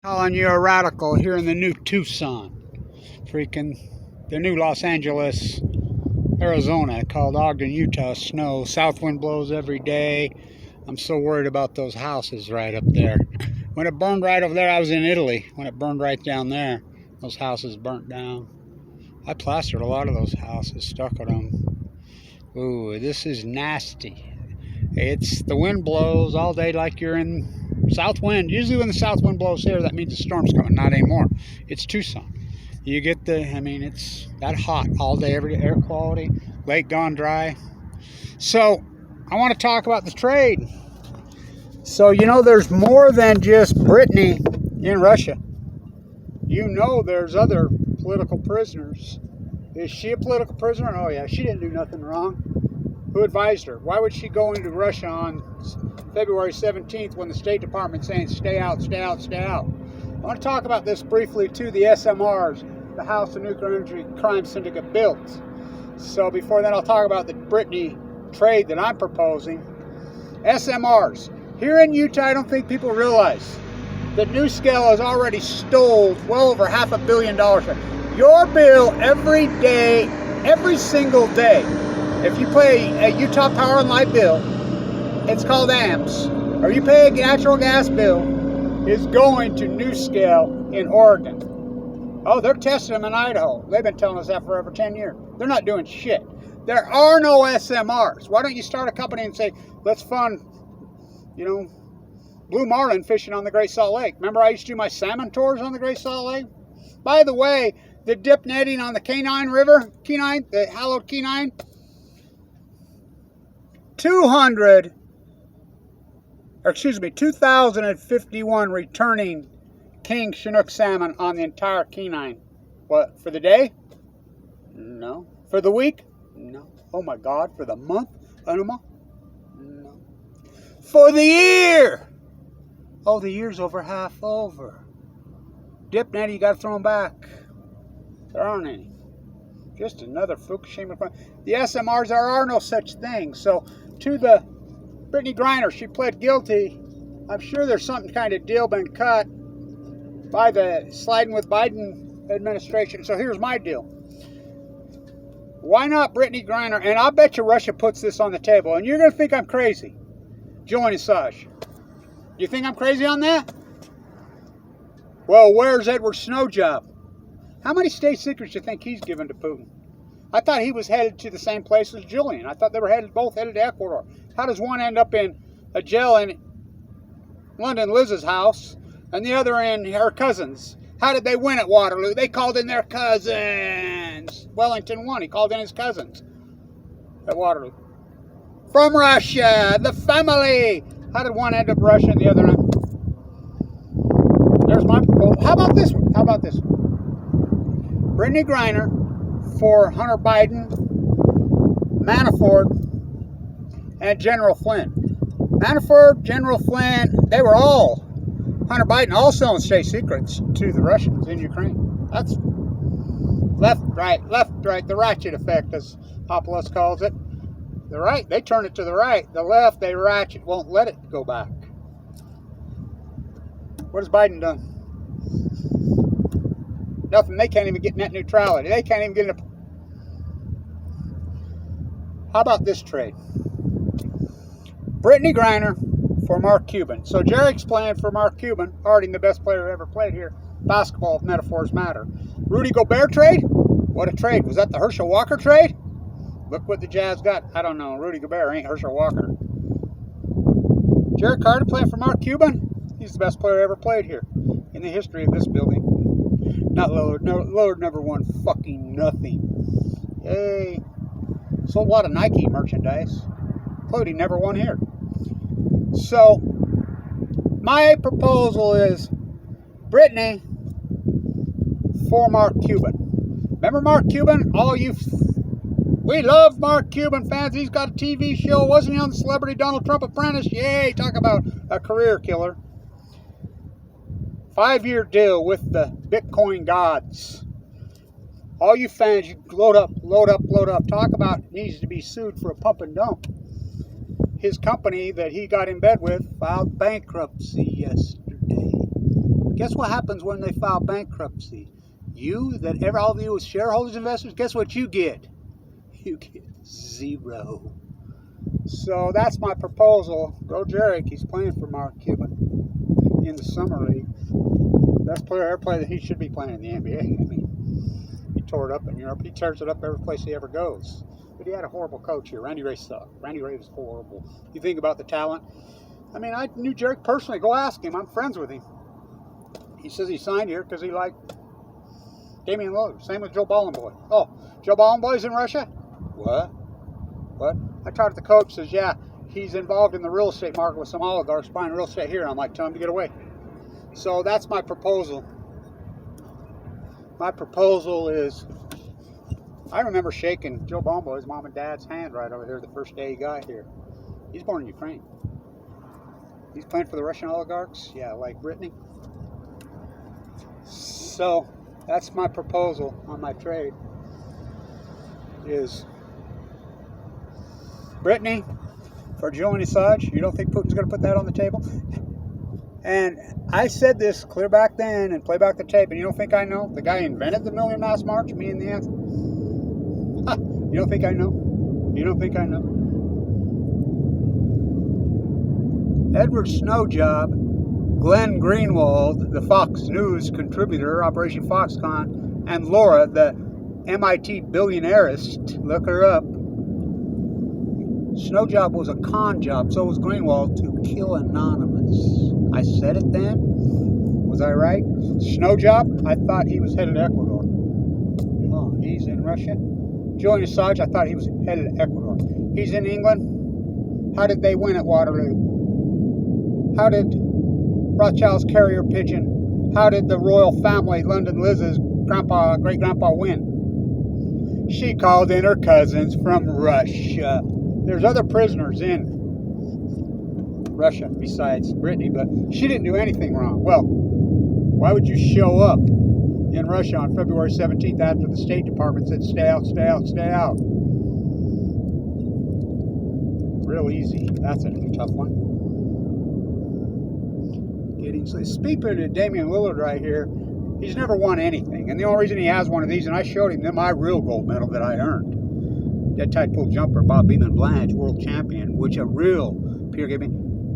Calling you a radical here in the new Tucson. Freaking the new Los Angeles, Arizona, called Ogden, Utah. Snow. South wind blows every day. I'm so worried about those houses right up there. When it burned right over there, I was in Italy. When it burned right down there, those houses burnt down. I plastered a lot of those houses, stuck at them. Ooh, this is nasty. It's the wind blows all day like you're in south wind. Usually when the south wind blows here, that means the storm's coming. Not anymore. It's Tucson. You get it's that hot all day, every day. Air quality, lake gone dry. So I want to talk about the trade. So there's more than just Britney in Russia. There's other political prisoners. Is she a political prisoner? Oh yeah, she didn't do nothing wrong. Who advised her? Why would she go into Russia on February 17th when the State Department's saying stay out, stay out, stay out? I want to talk about this briefly too, the SMRs, the House of Nuclear Energy Crime Syndicate built. So before that, I'll talk about the Britney trade that I'm proposing. SMRs. Here in Utah, I don't think people realize that NuScale has already stole well over $500 million. Your bill every day, every single day, if you pay a Utah Power and Light bill, it's called amps, or you pay a natural gas bill, is going to NuScale in Oregon. Oh, they're testing them in Idaho. They've been telling us that for over 10 years. They're not doing shit. There are no SMRs. Why don't you start a company and say, let's fund, blue marlin fishing on the Great Salt Lake. Remember I used to do my salmon tours on the Great Salt Lake? By the way, the dip netting on the Canine River, the hallowed Kenine, 2,051 returning king Chinook salmon on the entire Kenine. What, for the day? No. For the week? No. Oh my God, for the month? No. For the year! Oh, the year's over half over. Dip net, you got to throw them back. There aren't any. Just another Fukushima. The SMRs, there are no such things. So, to the Brittany Griner, she pled guilty. I'm sure there's some kind of deal been cut by the sliding with Biden administration. So here's my deal. Why not Brittany Griner? And I'll bet you Russia puts this on the table. And you're going to think I'm crazy. Julian Assange. You think I'm crazy on that? Well, where's Edward Snowjob? How many state secrets do you think he's given to Putin? I thought he was headed to the same place as Jillian. I thought they were both headed to Ecuador. How does one end up in a jail in London Liz's house and the other in her cousin's? How did they win at Waterloo? They called in their cousins. Wellington won. He called in his cousins at Waterloo. From Russia, the family. How did one end up Russia and the other not? There's my proposal. How about this one? Brittany Griner for Hunter Biden, Manafort, and General Flynn. Manafort, General Flynn, they were all, Hunter Biden, all selling state secrets to the Russians in Ukraine. That's left, right, the ratchet effect, as Populus calls it. The right, they turn it to the right. The left, they ratchet, won't let it go back. What has Biden done? Nothing. They can't even get net neutrality. They can't even get it. How about this trade? Brittany Griner for Mark Cuban. So Jarek's playing for Mark Cuban, already the best player who ever played here. Basketball, if metaphors matter. Rudy Gobert trade? What a trade. Was that the Herschel Walker trade? Look what the Jazz got. I don't know. Rudy Gobert ain't Herschel Walker. Jarek Carter playing for Mark Cuban? He's the best player ever played here in the history of this building. Not Lillard. No, Lillard never won fucking nothing. Yay. Sold a lot of Nike merchandise. Including never won here. So, my proposal is Britney for Mark Cuban. Remember Mark Cuban? We love Mark Cuban fans. He's got a TV show. Wasn't he on the Celebrity Donald Trump Apprentice? Yay, talk about a career killer. 5-year deal with the Bitcoin gods. All you fans, you load up. Talk about needs to be sued for a pump and dump. His company that he got in bed with filed bankruptcy yesterday. Guess what happens when they file bankruptcy? All of you as shareholders, investors, guess what you get? You get zero. So that's my proposal. Go Jarek, he's playing for Mark Cuban in the summer league. Best player that he should be playing in the NBA. I mean, he tore it up in Europe. He tears it up every place he ever goes. But he had a horrible coach here. Randy Ray sucked. Randy Ray was horrible. You think about the talent. I mean, I knew Jarek personally. Go ask him. I'm friends with him. He says he signed here because he liked Damian Lillard. Same with Joe Ballenboy. Oh, Joe Ballenboy's in Russia? What? I talked to the coach. Says, yeah, he's involved in the real estate market with some oligarchs buying real estate here. I'm like, tell him to get away. So that's my proposal. My proposal is, I remember shaking Joe Ballenboy's mom and dad's hand right over there the first day he got here. He's born in Ukraine. He's playing for the Russian oligarchs. Yeah, like Britney. So that's my proposal on my trade is Britney for Jillian Assange. You don't think Putin's going to put that on the table? And I said this clear back then and play back the tape, and you don't think I know? The guy invented the Million Mass March, me and the answer. You don't think I know? You don't think I know? Edward Snowjob, Glenn Greenwald, the Fox News contributor, Operation Foxconn, and Laura, the MIT billionairist, look her up. Snowjob was a con job, so was Greenwald, to kill Anonymous. I said it then. Was I right? Snowjob, I thought he was headed to Ecuador. Oh, he's in Russia. Jillian Assange, I thought he was headed to Ecuador. He's in England. How did they win at Waterloo? How did Rothschild's carrier pigeon? How did the royal family, London Liz's great-grandpa win? She called in her cousins from Russia. There's other prisoners in Russia besides Britney, but she didn't do anything wrong. Well, why would you show up in Russia on February 17th after the State Department said stay out, stay out, stay out? Real easy. That's a tough one. Speaking of Damian Lillard right here, he's never won anything. And the only reason he has one of these, and I showed him my real gold medal that I earned. Dead tight pull jumper, Bob Beeman Blanche, world champion, which a real peer gave me.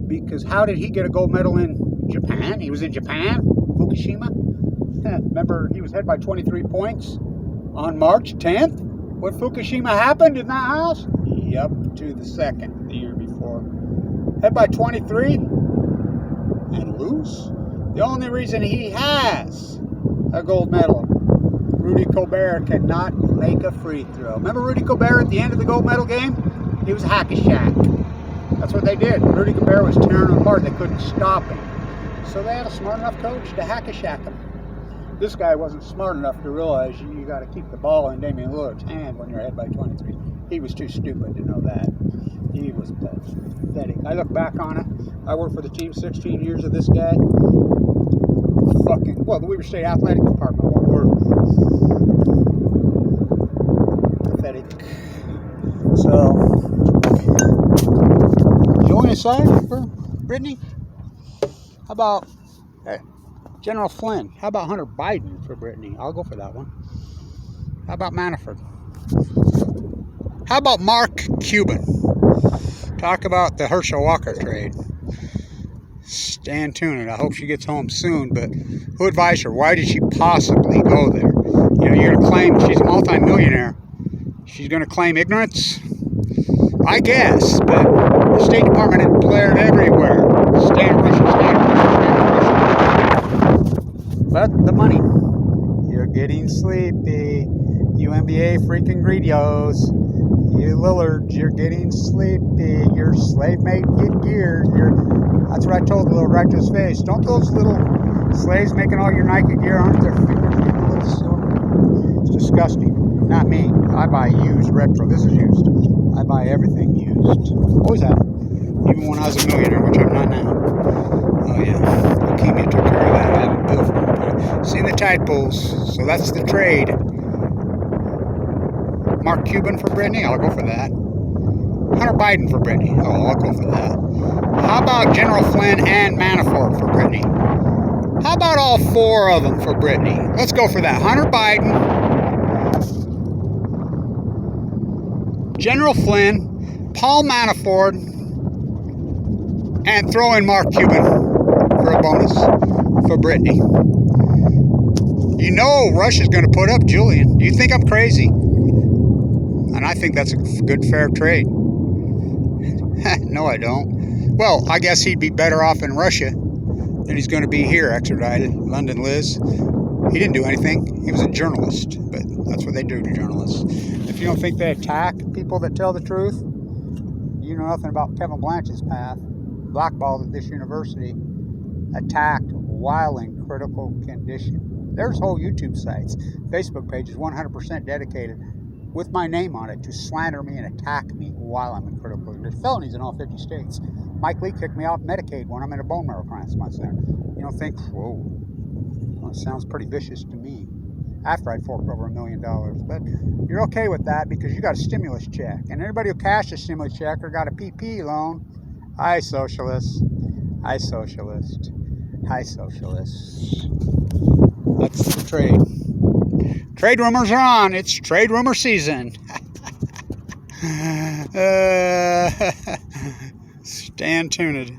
Because how did he get a gold medal in Japan? He was in Japan, Fukushima. Remember, he was ahead by 23 points on March 10th when Fukushima happened in that house? Yep, to the second, the year before. Ahead by 23 and lose? The only reason he has a gold medal, Rudy Gobert cannot make a free throw. Remember Rudy Gobert at the end of the gold medal game? He was hack-a-shack. That's what they did. Rudy Gobert was tearing them apart. They couldn't stop him. So they had a smart enough coach to hack-a-shack him. This guy wasn't smart enough to realize you got to keep the ball in Damian Lillard's hand when you're ahead by 23. He was too stupid to know that. He was pathetic. I look back on it. I worked for the team 16 years of this guy. The Weaver State Athletic Department. What word? Pathetic. So, join aside for Britney? How about General Flynn? How about Hunter Biden for Britney? I'll go for that one. How about Manafort? How about Mark Cuban? Talk about the Herschel Walker trade. Stand tuned. I hope she gets home soon, but who advised her? Why did she possibly go there? You know, you're going to claim she's a multi-millionaire. She's going to claim ignorance? I guess, but the State Department had blared everywhere. Stay in Russia, stay in Russia. But the money. You're getting sleepy. You NBA freaking greedios. You Lillards, you're getting sleepy. Your slave mate get gear. That's what I told the Lillard right to his face. Don't those little slaves making all your Nike gear, aren't their fingers getting a little silver? It's disgusting. Not me. I buy used retro. This is used. I buy everything used. Always have. Even when I was a millionaire, which I'm not now. Oh yeah. Leukemia took care of that. I have a bill for it. Seen the tide pools. So that's the trade. Mark Cuban for Britney? I'll go for that. Hunter Biden for Britney? Oh, I'll go for that. How about General Flynn and Manafort for Britney? How about all 4 of them for Britney? Let's go for that. Hunter Biden, General Flynn, Paul Manafort, and throw in Mark Cuban for a bonus for Britney. You know Russia's going to put up Jillian. You think I'm crazy. And I think that's a good, fair trade. No, I don't. Well, I guess he'd be better off in Russia than he's going to be here, extradited. London Liz. He didn't do anything. He was a journalist. But that's what they do to journalists. If you don't think they attack people that tell the truth, you know nothing about Kevin Blanchard's path. Blackballed at this university, attacked while in critical condition. There's whole YouTube sites, Facebook pages, 100% dedicated with my name on it to slander me and attack me while I'm in critical condition. Felonies in all 50 states. Mike Lee kicked me off Medicaid when I'm in a bone marrow transplant center. You don't think, whoa, well, it sounds pretty vicious to me. After I'd forked over $1 million. But you're okay with that because you got a stimulus check. And anybody who cashed a stimulus check or got a PP loan, hi, socialists. Hi, socialist. Hi, socialists. That's the trade. Trade rumors are on. It's trade rumor season. Stand tuned.